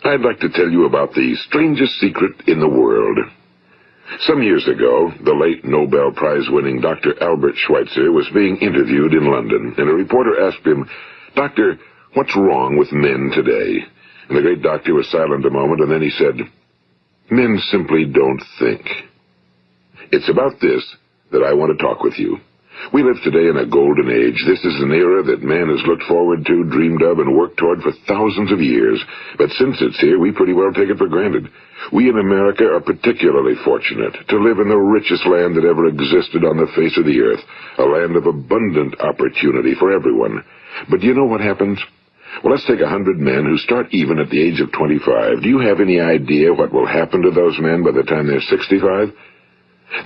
I'd like to tell you about the strangest secret in the world. Some years ago, the late Nobel Prize-winning Dr. Albert Schweitzer was being interviewed in London, and a reporter asked him, "Doctor, what's wrong with men today?" And the great doctor was silent a moment, and then he said, "Men simply don't think." It's about this that I want to talk with you. We live today in a golden age. This is an era that man has looked forward to, dreamed of, and worked toward for thousands of years. But since it's here, we pretty well take it for granted. We in America are particularly fortunate to live in the richest land that ever existed on the face of the earth, a land of abundant opportunity for everyone. But do you know what happens? Well, let's take 100 men who start even at the age of 25. Do you have any idea what will happen to those men by the time they're 65?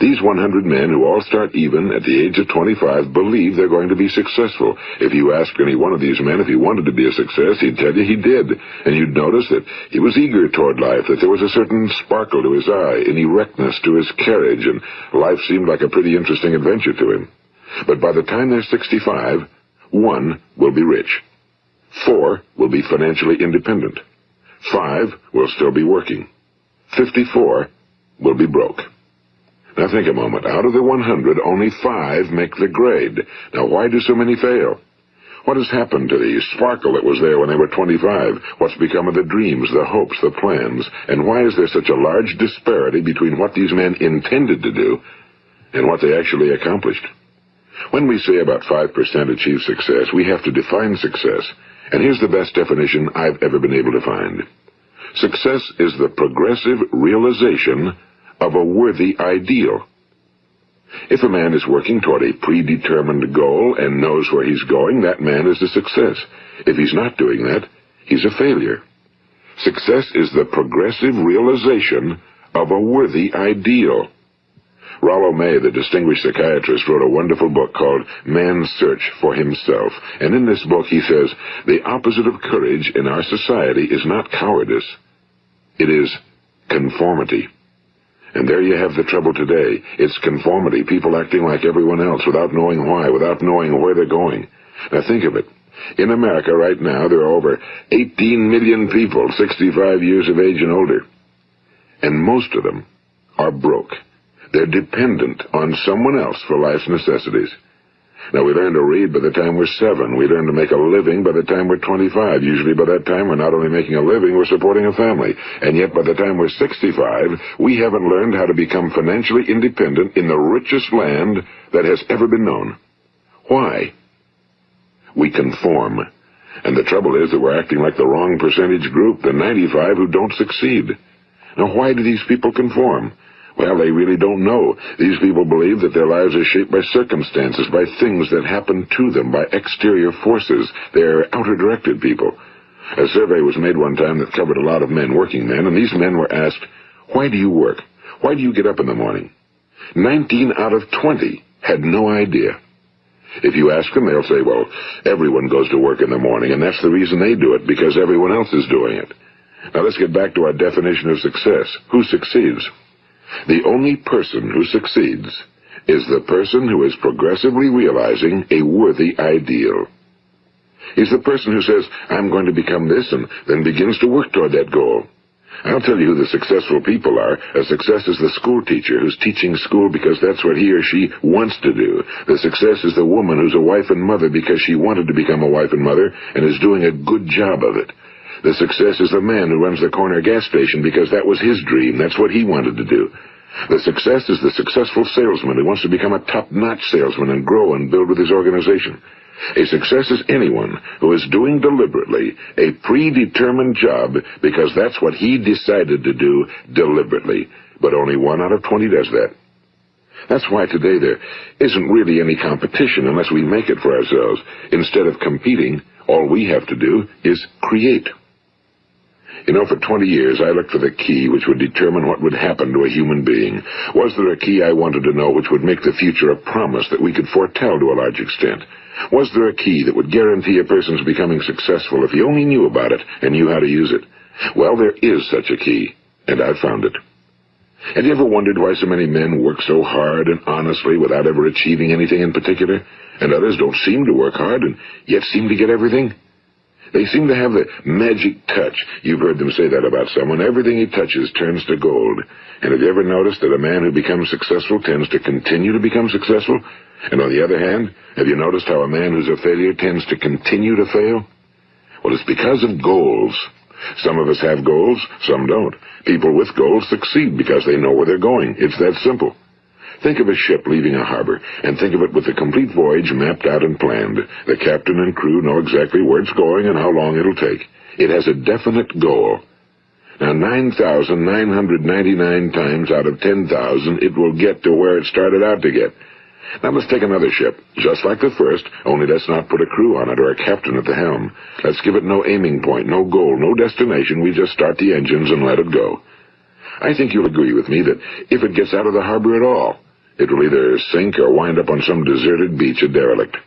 These 100 men who all start even at the age of 25 believe they're going to be successful. If you asked any one of these men if he wanted to be a success, he'd tell you he did. And you'd notice that he was eager toward life, that there was a certain sparkle to his eye, an erectness to his carriage, and life seemed like a pretty interesting adventure to him. But by the time they're 65, 1 will be rich. 4 will be financially independent. 5 will still be working. 54 will be broke. Now think a moment. Out of the 100, only 5 make the grade. Now why do so many fail? What has happened to the sparkle that was there when they were 25? What's become of the dreams, the hopes, the plans? And why is there such a large disparity between what these men intended to do and what they actually accomplished? When we say about 5% achieve success, we have to define success. And here's the best definition I've ever been able to find. Success is the progressive realization of a worthy ideal. If a man is working toward a predetermined goal and knows where he's going, that man is a success. If he's not doing that, he's a failure. Success is the progressive realization of a worthy ideal. Rollo May, the distinguished psychiatrist, wrote a wonderful book called Man's Search for Himself. And in this book he says, the opposite of courage in our society is not cowardice. It is conformity. And there you have the trouble today. It's conformity, people acting like everyone else without knowing why, without knowing where they're going. Now think of it. In America right now, there are over 18 million people 65 years of age and older. And most of them are broke. They're dependent on someone else for life's necessities. Now, we learn to read by the time we're 7. We learn to make a living by the time we're 25. Usually by that time, we're not only making a living, we're supporting a family. And yet by the time we're 65, we haven't learned how to become financially independent in the richest land that has ever been known. Why? We conform. And the trouble is that we're acting like the wrong percentage group, the 95 who don't succeed. Now, why do these people conform? Well, they really don't know. These people believe that their lives are shaped by circumstances, by things that happen to them, by exterior forces. They're outer-directed people. A survey was made one time that covered a lot of men, working men, and these men were asked, why do you work? Why do you get up in the morning? 19 out of 20 had no idea. If you ask them, they'll say, well, everyone goes to work in the morning, and that's the reason they do it, because everyone else is doing it. Now let's get back to our definition of success. Who succeeds? The only person who succeeds is the person who is progressively realizing a worthy ideal. He's the person who says, I'm going to become this, and then begins to work toward that goal. I'll tell you who the successful people are. A success is the school teacher who's teaching school because that's what he or she wants to do. The success is the woman who's a wife and mother because she wanted to become a wife and mother and is doing a good job of it. The success is the man who runs the corner gas station because that was his dream. That's what he wanted to do. The success is the successful salesman who wants to become a top-notch salesman and grow and build with his organization. A success is anyone who is doing deliberately a predetermined job because that's what he decided to do deliberately. But only 1 out of 20 does that. That's why today there isn't really any competition unless we make it for ourselves. Instead of competing, all we have to do is create. You know, for 20 years, I looked for the key which would determine what would happen to a human being. Was there a key I wanted to know which would make the future a promise that we could foretell to a large extent? Was there a key that would guarantee a person's becoming successful if he only knew about it and knew how to use it? Well, there is such a key, and I've found it. Have you ever wondered why so many men work so hard and honestly without ever achieving anything in particular, and others don't seem to work hard and yet seem to get everything? They seem to have the magic touch. You've heard them say that about someone. Everything he touches turns to gold. And have you ever noticed that a man who becomes successful tends to continue to become successful? And on the other hand, have you noticed how a man who's a failure tends to continue to fail? Well, it's because of goals. Some of us have goals, some don't. People with goals succeed because they know where they're going. It's that simple. Think of a ship leaving a harbor, and think of it with the complete voyage mapped out and planned. The captain and crew know exactly where it's going and how long it'll take. It has a definite goal. Now, 9,999 times out of 10,000, it will get to where it started out to get. Now, let's take another ship, just like the first, only let's not put a crew on it or a captain at the helm. Let's give it no aiming point, no goal, no destination. We just start the engines and let it go. I think you'll agree with me that if it gets out of the harbor at all, it will either sink or wind up on some deserted beach, a derelict.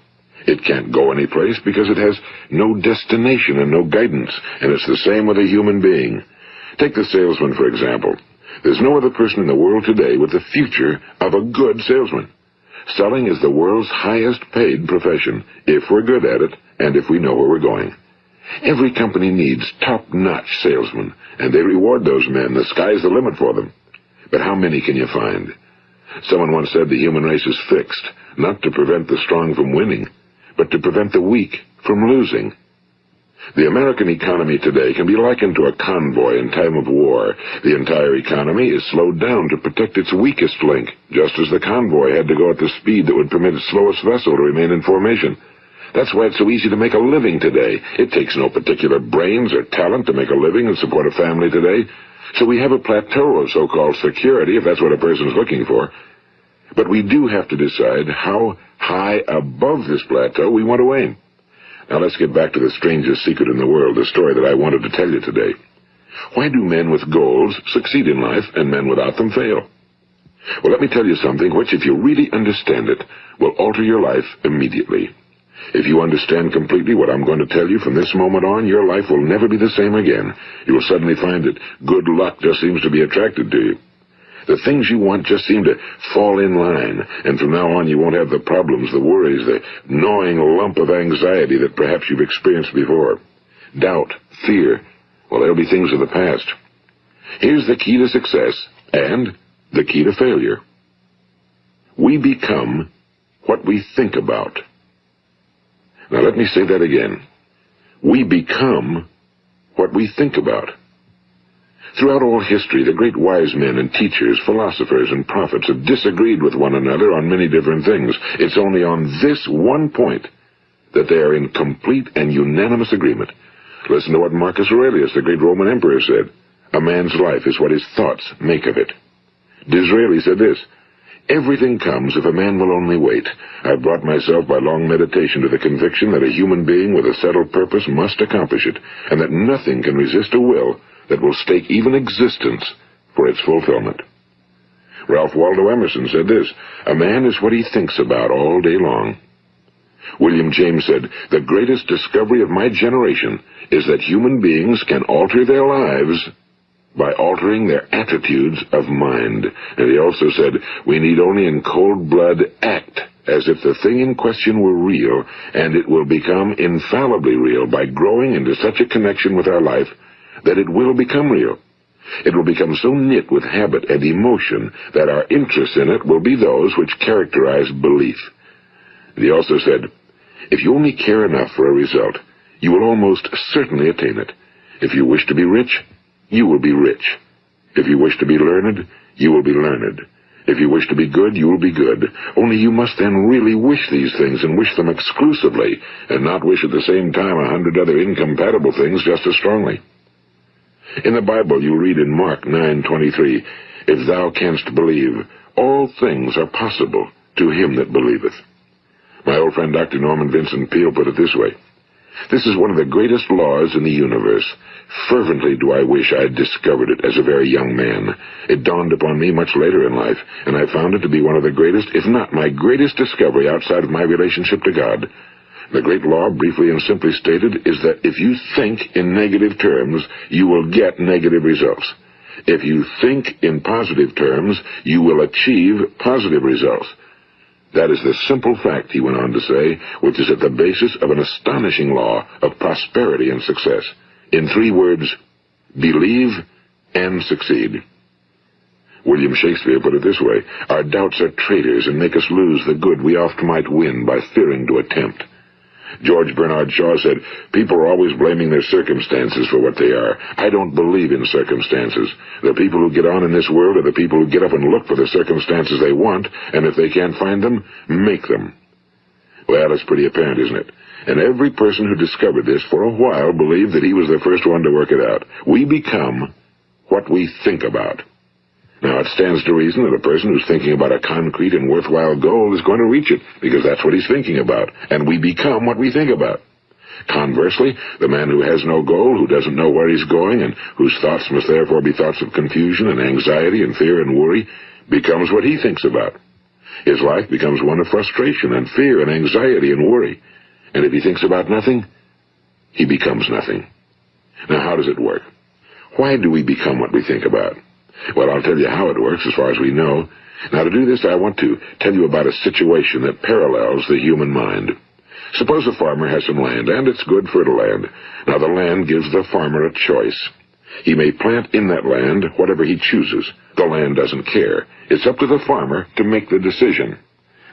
It can't go anyplace because it has no destination and no guidance, and it's the same with a human being. Take the salesman, for example. There's no other person in the world today with the future of a good salesman. Selling is the world's highest paid profession, if we're good at it and if we know where we're going. Every company needs top-notch salesmen, and they reward those men. The sky's the limit for them. But how many can you find? Someone once said the human race is fixed, not to prevent the strong from winning, but to prevent the weak from losing. The American economy today can be likened to a convoy in time of war. The entire economy is slowed down to protect its weakest link, just as the convoy had to go at the speed that would permit its slowest vessel to remain in formation. That's why it's so easy to make a living today. It takes no particular brains or talent to make a living and support a family today. So we have a plateau of so-called security, if that's what a person's looking for. But we do have to decide how high above this plateau we want to aim. Now let's get back to the strangest secret in the world, the story that I wanted to tell you today. Why do men with goals succeed in life and men without them fail? Well, let me tell you something which, if you really understand it, will alter your life immediately. If you understand completely what I'm going to tell you from this moment on, your life will never be the same again. You will suddenly find that good luck just seems to be attracted to you. The things you want just seem to fall in line, and from now on you won't have the problems, the worries, the gnawing lump of anxiety that perhaps you've experienced before. Doubt, fear, well, they'll be things of the past. Here's the key to success and the key to failure. We become what we think about. Now let me say that again. We become what we think about. Throughout all history, the great wise men and teachers, philosophers and prophets have disagreed with one another on many different things. It's only on this one point that they are in complete and unanimous agreement. Listen to what Marcus Aurelius, the great Roman emperor, said. A man's life is what his thoughts make of it. Disraeli said this. Everything comes if a man will only wait. I've brought myself by long meditation to the conviction that a human being with a settled purpose must accomplish it, and that nothing can resist a will that will stake even existence for its fulfillment. Ralph Waldo Emerson said this, a man is what he thinks about all day long. William James said, the greatest discovery of my generation is that human beings can alter their lives by altering their attitudes of mind. And he also said, we need only in cold blood act as if the thing in question were real, and it will become infallibly real by growing into such a connection with our life that it will become real. It will become so knit with habit and emotion that our interest in it will be those which characterize belief. And he also said, if you only care enough for a result, you will almost certainly attain it. If you wish to be rich, you will be rich. If you wish to be learned, you will be learned. If you wish to be good, you will be good. Only you must then really wish these things and wish them exclusively, and not wish at the same time 100 other incompatible things just as strongly. In the Bible, you read in Mark 9:23, if thou canst believe, all things are possible to him that believeth. My old friend Dr. Norman Vincent Peale put it this way, this is one of the greatest laws in the universe. Fervently do I wish I had discovered it as a very young man. It dawned upon me much later in life, and I found it to be one of the greatest, if not my greatest discovery outside of my relationship to God. The great law, briefly and simply stated, is that if you think in negative terms, you will get negative results. If you think in positive terms, you will achieve positive results. That is the simple fact, he went on to say, which is at the basis of an astonishing law of prosperity and success. In 3 words, believe and succeed. William Shakespeare put it this way: our doubts are traitors and make us lose the good we oft might win by fearing to attempt. George Bernard Shaw said, people are always blaming their circumstances for what they are. I don't believe in circumstances. The people who get on in this world are the people who get up and look for the circumstances they want, and if they can't find them, make them. Well, it's pretty apparent, isn't it? And every person who discovered this for a while believed that he was the first one to work it out. We become what we think about. Now, it stands to reason that a person who's thinking about a concrete and worthwhile goal is going to reach it, because that's what he's thinking about, and we become what we think about. Conversely, the man who has no goal, who doesn't know where he's going, and whose thoughts must therefore be thoughts of confusion and anxiety and fear and worry, becomes what he thinks about. His life becomes one of frustration and fear and anxiety and worry. And if he thinks about nothing, he becomes nothing. Now, how does it work? Why do we become what we think about? Well, I'll tell you how it works as far as we know. Now, to do this, I want to tell you about a situation that parallels the human mind. Suppose a farmer has some land, and it's good fertile land. Now, the land gives the farmer a choice. He may plant in that land whatever he chooses. The land doesn't care. It's up to the farmer to make the decision.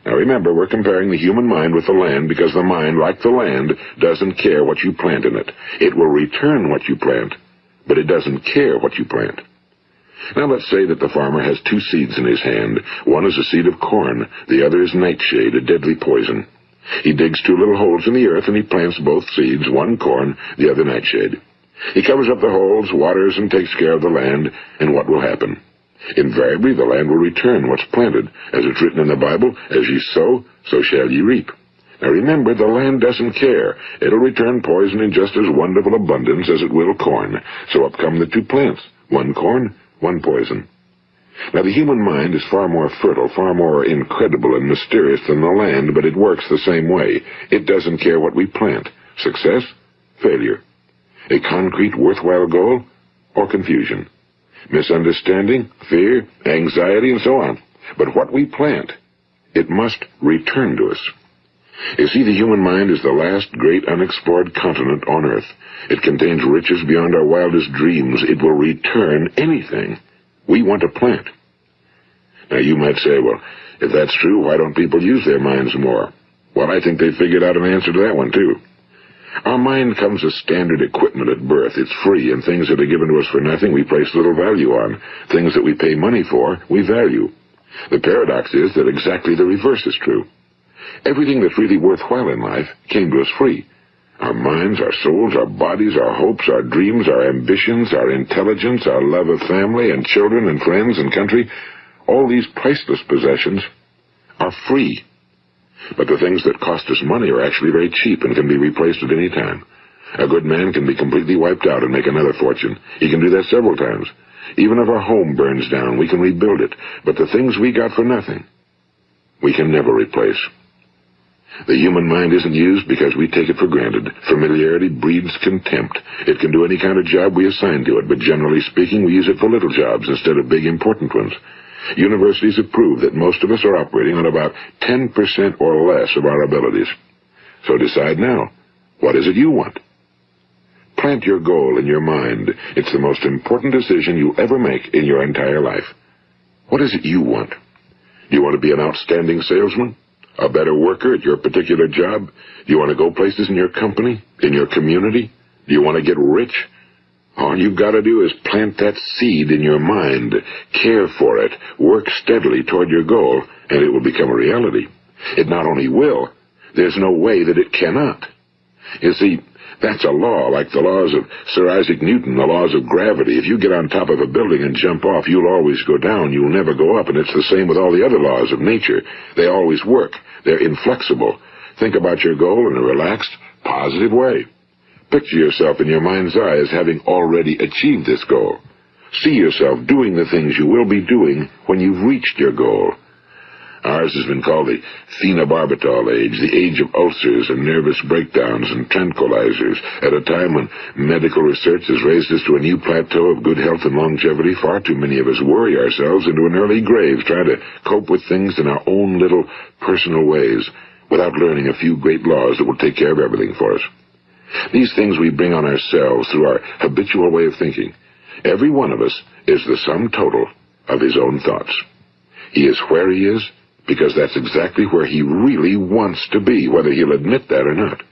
Now, remember, we're comparing the human mind with the land because the mind, like the land, doesn't care what you plant in it. It will return what you plant, but it doesn't care what you plant. Now, let's say that the farmer has 2 seeds in his hand. One is a seed of corn. The other is nightshade, a deadly poison. He digs 2 little holes in the earth, and he plants both seeds, one corn, the other nightshade. He covers up the holes, waters, and takes care of the land, and what will happen? Invariably, the land will return what's planted. As it's written in the Bible, as ye sow, so shall ye reap. Now remember, the land doesn't care. It'll return poison in just as wonderful abundance as it will corn. So up come the 2 plants, one corn, one poison. Now, the human mind is far more fertile, far more incredible and mysterious than the land, but it works the same way. It doesn't care what we plant. Success, failure. A concrete, worthwhile goal, or confusion. Misunderstanding, fear, anxiety, and so on. But what we plant, it must return to us. You see, the human mind is the last great unexplored continent on Earth. It contains riches beyond our wildest dreams. It will return anything we want to plant. Now, you might say, well, if that's true, why don't people use their minds more? Well, I think they figured out an answer to that one, too. Our mind comes as standard equipment at birth. It's free, and things that are given to us for nothing we place little value on. Things that we pay money for, we value. The paradox is that exactly the reverse is true. Everything that's really worthwhile in life came to us free. Our minds, our souls, our bodies, our hopes, our dreams, our ambitions, our intelligence, our love of family and children and friends and country, all these priceless possessions are free. But the things that cost us money are actually very cheap and can be replaced at any time. A good man can be completely wiped out and make another fortune. He can do that several times. Even if our home burns down, we can rebuild it. But the things we got for nothing, we can never replace. The human mind isn't used because we take it for granted. Familiarity breeds contempt. It can do any kind of job we assign to it, but generally speaking, we use it for little jobs instead of big, important ones. Universities have proved that most of us are operating on about 10% or less of our abilities. So decide now, what is it you want? Plant your goal in your mind. It's the most important decision you'll ever make in your entire life. What is it you want? Do you want to be an outstanding salesman? A better worker at your particular job? Do you want to go places in your company? In your community? Do you want to get rich? All you've got to do is plant that seed in your mind, care for it, work steadily toward your goal, and it will become a reality. It not only will, there's no way that it cannot. You see, that's a law, like the laws of Sir Isaac Newton, the laws of gravity. If you get on top of a building and jump off, you'll always go down. You'll never go up, and it's the same with all the other laws of nature. They always work. They're inflexible. Think about your goal in a relaxed, positive way. Picture yourself in your mind's eye as having already achieved this goal. See yourself doing the things you will be doing when you've reached your goal. Ours has been called the phenobarbital age, the age of ulcers and nervous breakdowns and tranquilizers. At a time when medical research has raised us to a new plateau of good health and longevity, far too many of us worry ourselves into an early grave trying to cope with things in our own little personal ways without learning a few great laws that will take care of everything for us. These things we bring on ourselves through our habitual way of thinking. Every one of us is the sum total of his own thoughts. He is where he is because that's exactly where he really wants to be, whether he'll admit that or not.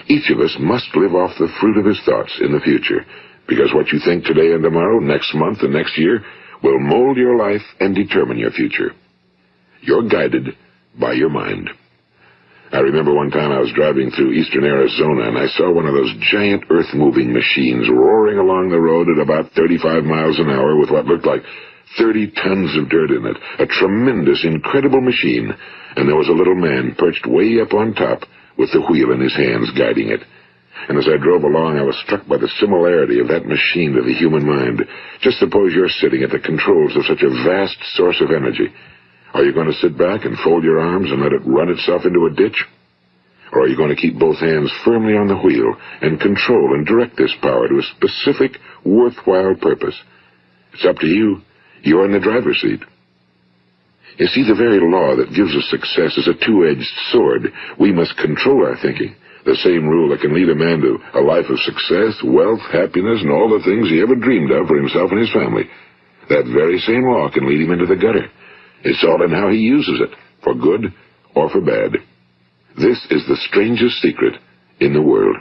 Each of us must live off the fruit of his thoughts in the future, because what you think today and tomorrow, next month and next year, will mold your life and determine your future. You're guided by your mind. I remember one time I was driving through eastern Arizona, and I saw one of those giant earth-moving machines roaring along the road at about 35 miles an hour with what looked like 30 tons of dirt in it. A tremendous, incredible machine, and there was a little man perched way up on top with the wheel in his hands guiding it. And as I drove along, I was struck by the similarity of that machine to the human mind. Just suppose you're sitting at the controls of such a vast source of energy. Are you going to sit back and fold your arms and let it run itself into a ditch? Or are you going to keep both hands firmly on the wheel and control and direct this power to a specific, worthwhile purpose? It's up to you. You're in the driver's seat. You see, the very law that gives us success is a two-edged sword. We must control our thinking. The same rule that can lead a man to a life of success, wealth, happiness, and all the things he ever dreamed of for himself and his family. That very same law can lead him into the gutter. It's all in how he uses it, for good or for bad. This is the strangest secret in the world.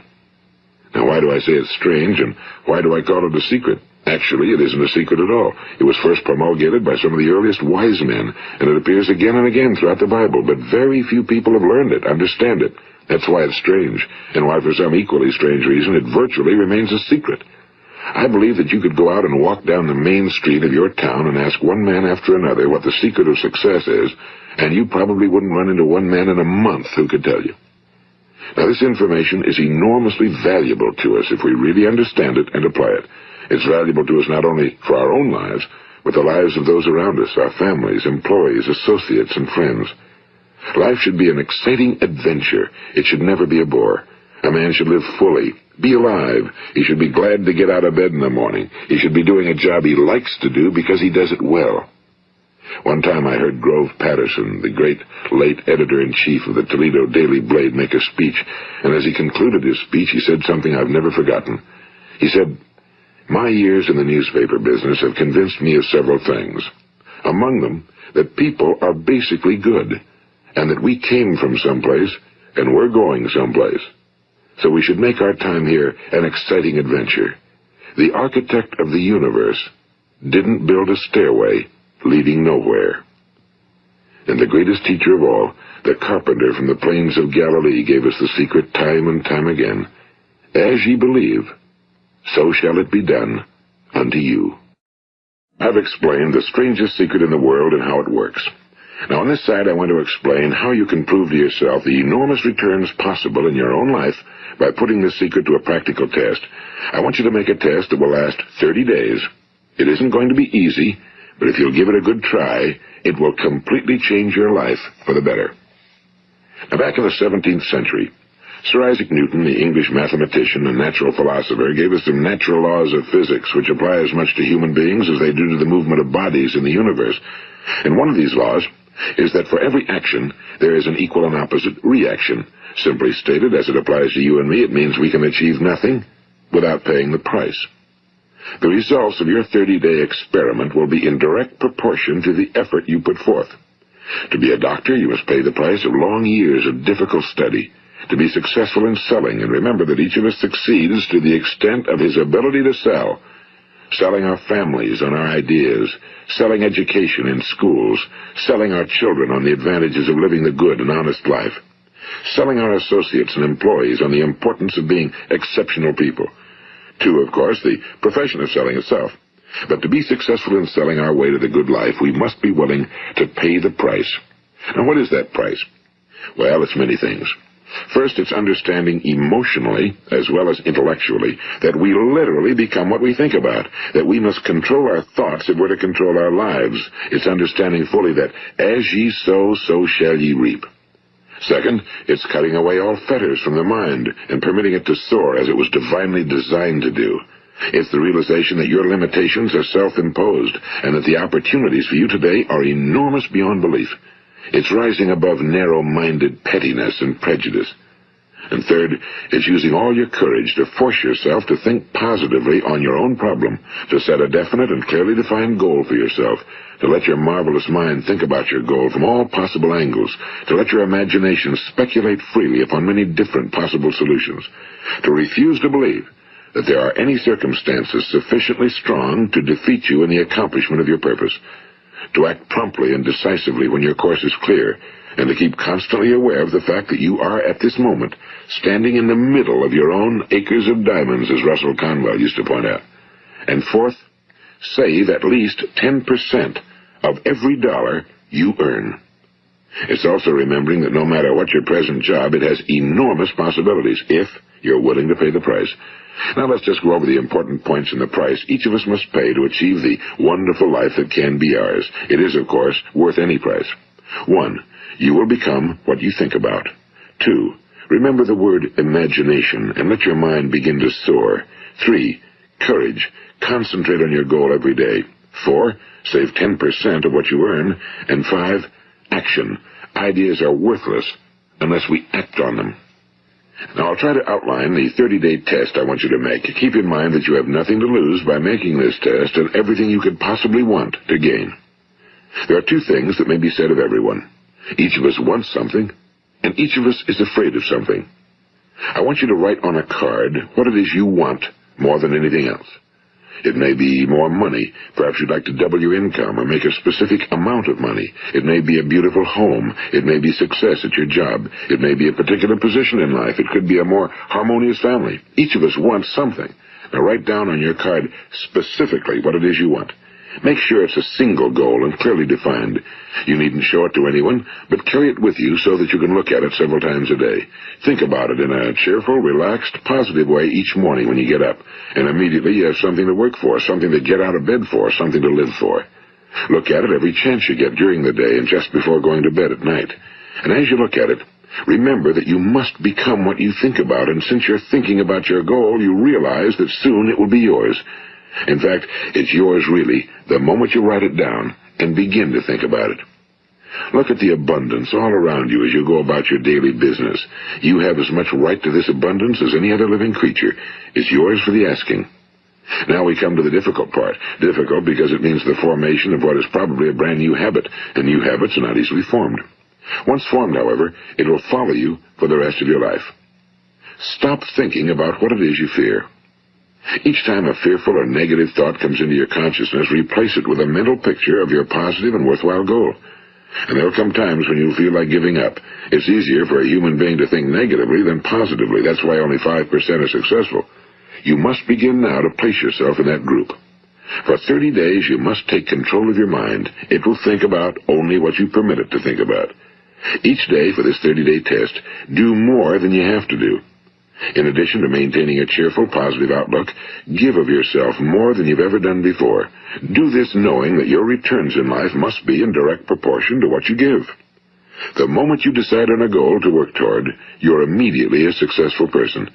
Now, why do I say it's strange, and why do I call it a secret? Actually, it isn't a secret at all. It was first promulgated by some of the earliest wise men, and it appears again and again throughout the Bible, but very few people have learned it, understand it. That's why it's strange, and why for some equally strange reason it virtually remains a secret. I believe that you could go out and walk down the main street of your town and ask one man after another what the secret of success is, and you probably wouldn't run into one man in a month who could tell you. Now, this information is enormously valuable to us if we really understand it and apply it. It's valuable to us not only for our own lives, but the lives of those around us, our families, employees, associates, and friends. Life should be an exciting adventure. It should never be a bore. A man should live fully, be alive. He should be glad to get out of bed in the morning. He should be doing a job he likes to do because he does it well. One time I heard Grove Patterson, the great late editor-in-chief of the Toledo Daily Blade, make a speech, and as he concluded his speech, he said something I've never forgotten. He said, "My years in the newspaper business have convinced me of several things. Among them, that people are basically good, and that we came from someplace, and we're going someplace. So we should make our time here an exciting adventure. The architect of the universe didn't build a stairway leading nowhere." And the greatest teacher of all, the carpenter from the plains of Galilee, gave us the secret time and time again. As ye believe, so shall it be done unto you. I've explained the strangest secret in the world and how it works. Now, on this side, I want to explain how you can prove to yourself the enormous returns possible in your own life by putting this secret to a practical test. I want you to make a test that will last 30 days. It isn't going to be easy, but if you'll give it a good try, it will completely change your life for the better. Now, back in the 17th century, Sir Isaac Newton, the English mathematician and natural philosopher, gave us some natural laws of physics which apply as much to human beings as they do to the movement of bodies in the universe. And one of these laws is that for every action, there is an equal and opposite reaction. Simply stated, as it applies to you and me, it means we can achieve nothing without paying the price. The results of your 30-day experiment will be in direct proportion to the effort you put forth. To be a doctor, you must pay the price of long years of difficult study. To be successful in selling, and remember that each of us succeeds to the extent of his ability to sell. Selling our families on our ideas, selling education in schools, selling our children on the advantages of living the good and honest life, selling our associates and employees on the importance of being exceptional people. To, of course, the profession of selling itself. But to be successful in selling our way to the good life, we must be willing to pay the price. Now, what is that price? Well, it's many things. First, it's understanding emotionally, as well as intellectually, that we literally become what we think about, that we must control our thoughts if we're to control our lives. It's understanding fully that as ye sow, so shall ye reap. Second, it's cutting away all fetters from the mind and permitting it to soar as it was divinely designed to do. It's the realization that your limitations are self-imposed and that the opportunities for you today are enormous beyond belief. It's rising above narrow-minded pettiness and prejudice. And third, it's using all your courage to force yourself to think positively on your own problem, to set a definite and clearly defined goal for yourself, to let your marvelous mind think about your goal from all possible angles, to let your imagination speculate freely upon many different possible solutions, to refuse to believe that there are any circumstances sufficiently strong to defeat you in the accomplishment of your purpose, to act promptly and decisively when your course is clear, and to keep constantly aware of the fact that you are, at this moment, standing in the middle of your own acres of diamonds, as Russell Conwell used to point out. And fourth, save at least 10% of every dollar you earn. It's also remembering that no matter what your present job, it has enormous possibilities, if you're willing to pay the price. Now let's just go over the important points in the price each of us must pay to achieve the wonderful life that can be ours. It is, of course, worth any price. 1. You will become what you think about. 2. Remember the word imagination and let your mind begin to soar. 3. Courage. Concentrate on your goal every day. 4. Save 10% of what you earn. And 5. Action. Ideas are worthless unless we act on them. Now, I'll try to outline the 30-day test I want you to make. Keep in mind that you have nothing to lose by making this test and everything you could possibly want to gain. There are two things that may be said of everyone. Each of us wants something, and each of us is afraid of something. I want you to write on a card what it is you want more than anything else. It may be more money. Perhaps you'd like to double your income or make a specific amount of money. It may be a beautiful home. It may be success at your job. It may be a particular position in life. It could be a more harmonious family. Each of us wants something. Now write down on your card specifically what it is you want. Make sure it's a single goal and clearly defined. You needn't show it to anyone, but carry it with you so that you can look at it several times a day. Think about it in a cheerful, relaxed, positive way each morning when you get up, and immediately you have something to work for, something to get out of bed for, something to live for. Look at it every chance you get during the day and just before going to bed at night. And as you look at it, remember that you must become what you think about, and since you're thinking about your goal, you realize that soon it will be yours. In fact, it's yours really the moment you write it down and begin to think about it. Look at the abundance all around you as you go about your daily business. You have as much right to this abundance as any other living creature. It's yours for the asking. Now we come to the difficult part. Difficult because it means the formation of what is probably a brand new habit, and new habits are not easily formed. Once formed, however, it will follow you for the rest of your life. Stop thinking about what it is you fear. Each time a fearful or negative thought comes into your consciousness, replace it with a mental picture of your positive and worthwhile goal. And there will come times when you'll feel like giving up. It's easier for a human being to think negatively than positively. That's why only 5% are successful. You must begin now to place yourself in that group. For 30 days, you must take control of your mind. It will think about only what you permit it to think about. Each day for this 30-day test, do more than you have to do. In addition to maintaining a cheerful, positive outlook, give of yourself more than you've ever done before. Do this knowing that your returns in life must be in direct proportion to what you give. The moment you decide on a goal to work toward, you're immediately a successful person.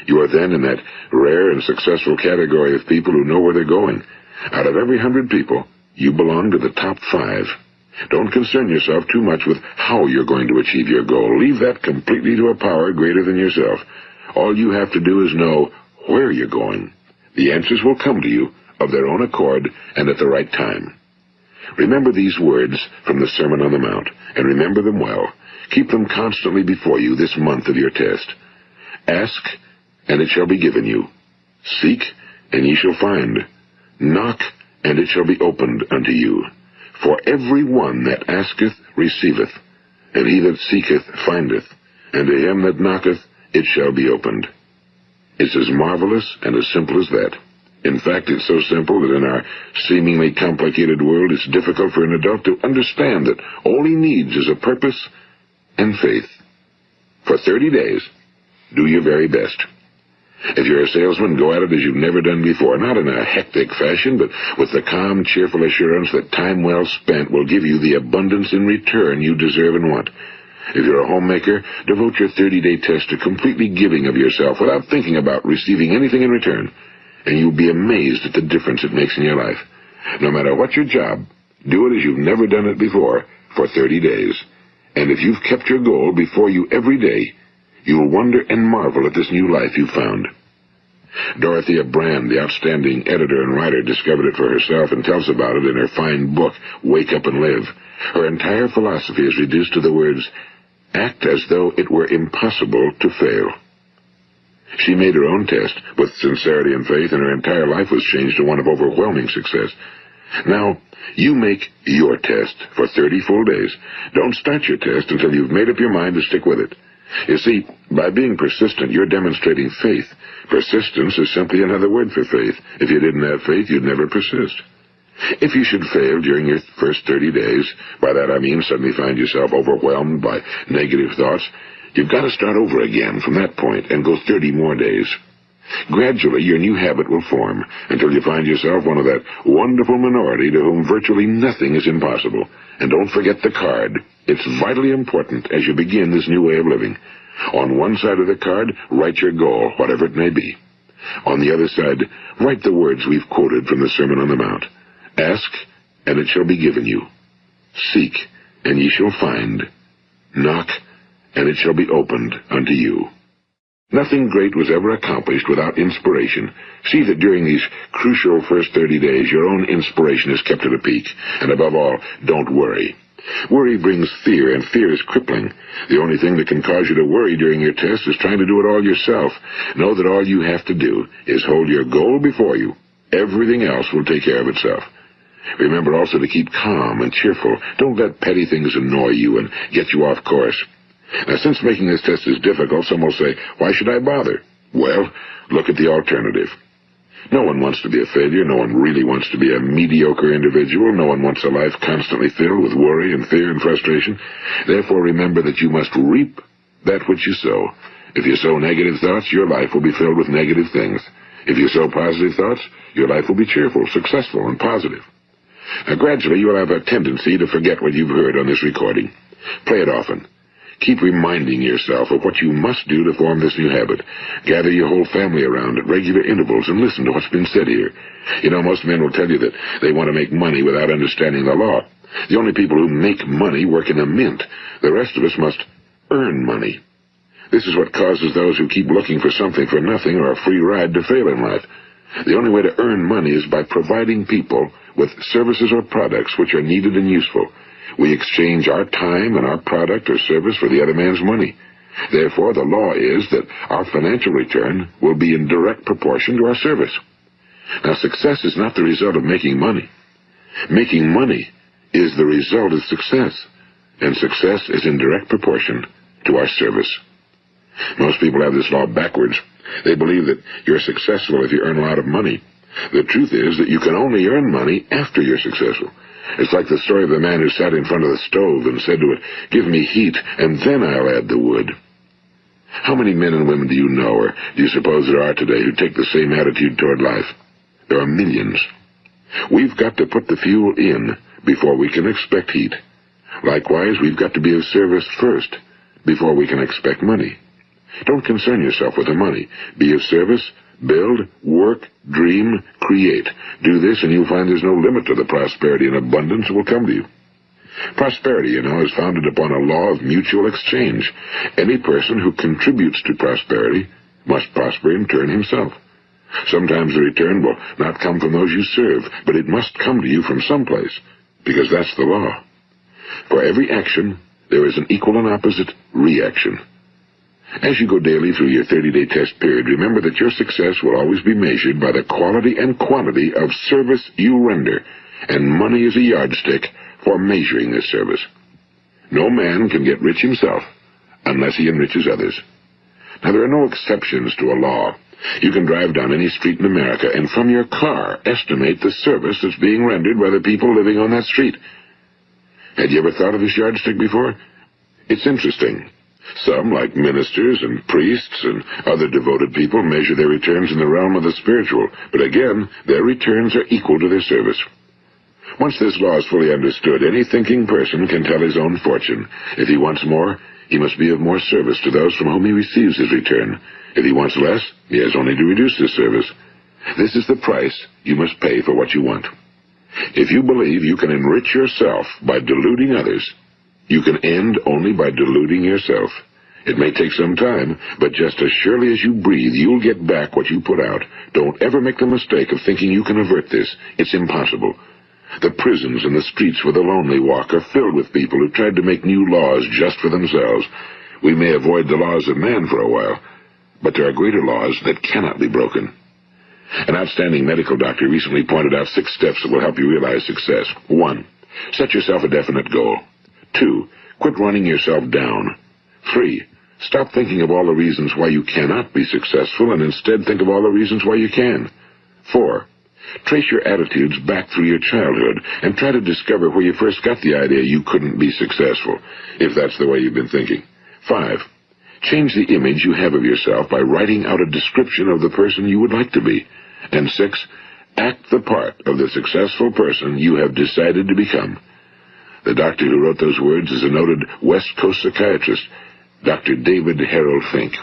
You are then in that rare and successful category of people who know where they're going. Out of every 100 people, you belong to the top 5. Don't concern yourself too much with how you're going to achieve your goal. Leave that completely to a power greater than yourself. All you have to do is know where you're going. The answers will come to you of their own accord and at the right time. Remember these words from the Sermon on the Mount, and remember them well. Keep them constantly before you this month of your test. Ask, and it shall be given you. Seek, and ye shall find. Knock, and it shall be opened unto you. For every one that asketh receiveth, and he that seeketh findeth, and to him that knocketh it shall be opened. It's as marvelous and as simple as that. In fact, it's so simple that in our seemingly complicated world, it's difficult for an adult to understand that all he needs is a purpose and faith. For 30 days, do your very best. If you're a salesman, go at it as you've never done before, not in a hectic fashion, but with the calm, cheerful assurance that time well spent will give you the abundance in return you deserve and want. If you're a homemaker, devote your 30-day test to completely giving of yourself without thinking about receiving anything in return, and you'll be amazed at the difference it makes in your life. No matter what your job, do it as you've never done it before for 30 days. And if you've kept your goal before you every day, you'll wonder and marvel at this new life you've found. Dorothea Brand, the outstanding editor and writer, discovered it for herself and tells about it in her fine book, Wake Up and Live. Her entire philosophy is reduced to the words, act as though it were impossible to fail. She made her own test with sincerity and faith, and her entire life was changed to one of overwhelming success. Now, you make your test for 30 full days. Don't start your test until you've made up your mind to stick with it. You see, by being persistent, you're demonstrating faith. Persistence is simply another word for faith. If you didn't have faith, you'd never persist. If you should fail during your first 30 days, by that I mean suddenly find yourself overwhelmed by negative thoughts, you've got to start over again from that point and go 30 more days. Gradually, your new habit will form until you find yourself one of that wonderful minority to whom virtually nothing is impossible. And don't forget the card. It's vitally important as you begin this new way of living. On one side of the card, write your goal, whatever it may be. On the other side, write the words we've quoted from the Sermon on the Mount. Ask, and it shall be given you. Seek, and ye shall find. Knock, and it shall be opened unto you. Nothing great was ever accomplished without inspiration. See that during these crucial first 30 days, your own inspiration is kept at a peak. And above all, don't worry. Worry brings fear, and fear is crippling. The only thing that can cause you to worry during your test is trying to do it all yourself. Know that all you have to do is hold your goal before you. Everything else will take care of itself. Remember also to keep calm and cheerful. Don't let petty things annoy you and get you off course. Now, since making this test is difficult, some will say, why should I bother? Well, look at the alternative. No one wants to be a failure. No one really wants to be a mediocre individual. No one wants a life constantly filled with worry and fear and frustration. Therefore, remember that you must reap that which you sow. If you sow negative thoughts, your life will be filled with negative things. If you sow positive thoughts, your life will be cheerful, successful, and positive. Now, gradually, you will have a tendency to forget what you've heard on this recording. Play it often. Keep reminding yourself of what you must do to form this new habit. Gather your whole family around at regular intervals and listen to what's been said here. You know, most men will tell you that they want to make money without understanding the law. The only people who make money work in a mint. The rest of us must earn money. This is what causes those who keep looking for something for nothing or a free ride to fail in life. The only way to earn money is by providing people with services or products which are needed and useful. We exchange our time and our product or service for the other man's money. Therefore, the law is that our financial return will be in direct proportion to our service. Now, success is not the result of making money. Making money is the result of success, and success is in direct proportion to our service. Most people have this law backwards. They believe that you're successful if you earn a lot of money. The truth is that you can only earn money after you're successful. It's like the story of the man who sat in front of the stove and said to it, "Give me heat, and then I'll add the wood." How many men and women do you know, or do you suppose there are today, who take the same attitude toward life? There are millions. We've got to put the fuel in before we can expect heat. Likewise, we've got to be of service first before we can expect money. Don't concern yourself with the money. Be of service. Build, work, dream, create. Do this, and you'll find there's no limit to the prosperity and abundance that will come to you. Prosperity, you know, is founded upon a law of mutual exchange. Any person who contributes to prosperity must prosper in turn himself. Sometimes the return will not come from those you serve, but it must come to you from someplace, because that's the law. For every action, there is an equal and opposite reaction. As you go daily through your 30-day test period, remember that your success will always be measured by the quality and quantity of service you render, and money is a yardstick for measuring this service. No man can get rich himself unless he enriches others. Now, there are no exceptions to a law. You can drive down any street in America and from your car estimate the service that's being rendered by the people living on that street. Had you ever thought of this yardstick before? It's interesting. Some, like ministers and priests and other devoted people, measure their returns in the realm of the spiritual, but again, their returns are equal to their service. Once this law is fully understood, any thinking person can tell his own fortune. If he wants more, he must be of more service to those from whom he receives his return. If he wants less, he has only to reduce his service. This is the price you must pay for what you want. If you believe you can enrich yourself by deluding others, you can end only by deluding yourself. It may take some time, but just as surely as you breathe, you'll get back what you put out. Don't ever make the mistake of thinking you can avert this. It's impossible. The prisons and the streets where the lonely walk are filled with people who tried to make new laws just for themselves. We may avoid the laws of man for a while, but there are greater laws that cannot be broken. An outstanding medical doctor recently pointed out 6 steps that will help you realize success. 1. Set yourself a definite goal. 2. Quit running yourself down. 3. Stop thinking of all the reasons why you cannot be successful and instead think of all the reasons why you can. 4. Trace your attitudes back through your childhood and try to discover where you first got the idea you couldn't be successful, if that's the way you've been thinking. 5. Change the image you have of yourself by writing out a description of the person you would like to be. And 6. Act the part of the successful person you have decided to become. The doctor who wrote those words is a noted West Coast psychiatrist, Dr. David Harold Fink.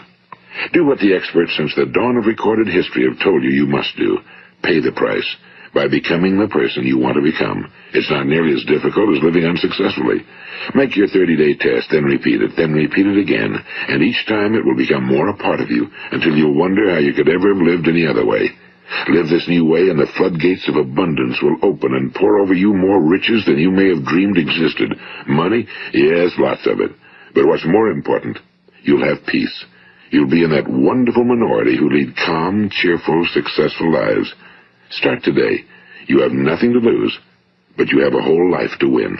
Do what the experts since the dawn of recorded history have told you must do. Pay the price by becoming the person you want to become. It's not nearly as difficult as living unsuccessfully. Make your 30-day test, then repeat it again, and each time it will become more a part of you until you'll wonder how you could ever have lived any other way. Live this new way, and the floodgates of abundance will open and pour over you more riches than you may have dreamed existed. Money? Yes, lots of it. But what's more important, you'll have peace. You'll be in that wonderful minority who lead calm, cheerful, successful lives. Start today. You have nothing to lose, but you have a whole life to win.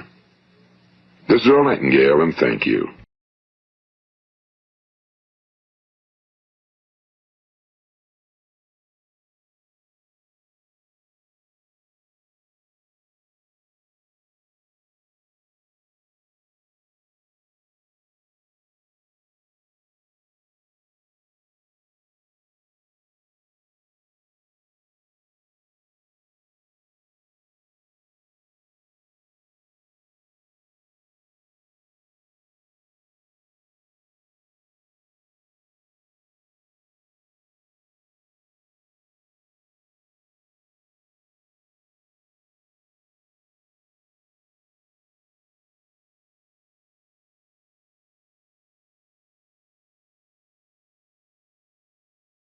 This is Earl Nightingale, and thank you.